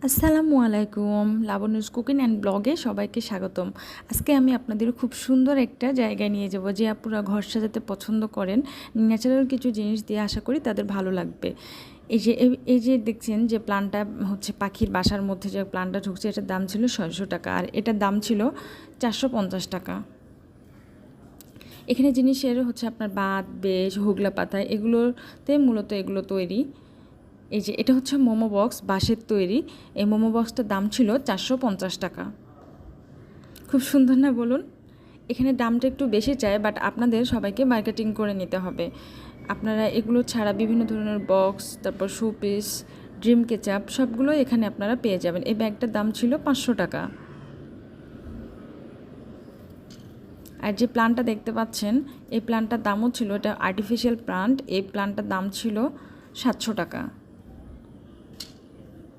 আসসালামু আলাইকুম, Labanya's cooking and ব্লগে সবাইকে স্বাগতম। আজকে আমি আপনাদের খুব সুন্দর একটা জায়গায় নিয়ে যাব, যে আপুরা ঘর সাজাতে পছন্দ করেন ন্যাচারাল কিছু জিনিস দিয়ে, আশা করি তাদের ভালো লাগবে। এই যে দেখছেন যে প্ল্যানটা হচ্ছে পাখির বাসার মধ্যে যে প্ল্যানটা ঢুকছে, এটার দাম ছিল 600 টাকা, আর এটার দাম ছিল 450 টাকা। এখানে জিনিসের হচ্ছে আপনার বাত, বেজ, হোগলা পাতা, এগুলোতে মূলত এগুলো তৈরি। এই যে এটা হচ্ছে মোমো বক্স, বাঁশের তৈরি। এই মোমো বক্সটার দাম ছিল 450 টাকা। খুব সুন্দর না বলুন? এখানে দামটা একটু বেশি চায়, বাট আপনাদের সবাইকে মার্কেটিং করে নিতে হবে। আপনারা এগুলো ছাড়া বিভিন্ন ধরনের বক্স, তারপর শোপিস, ড্রিম কেচাপ, সবগুলোই এখানে আপনারা পেয়ে যাবেন। এই ব্যাগটার দাম ছিল 500 টাকা। আর যে প্লান্টটা দেখতে পাচ্ছেন, এই প্লান্টটার দামও ছিল, এটা আর্টিফিশিয়াল প্লান্ট, এই প্লান্টটার দাম ছিল 700 টাকা।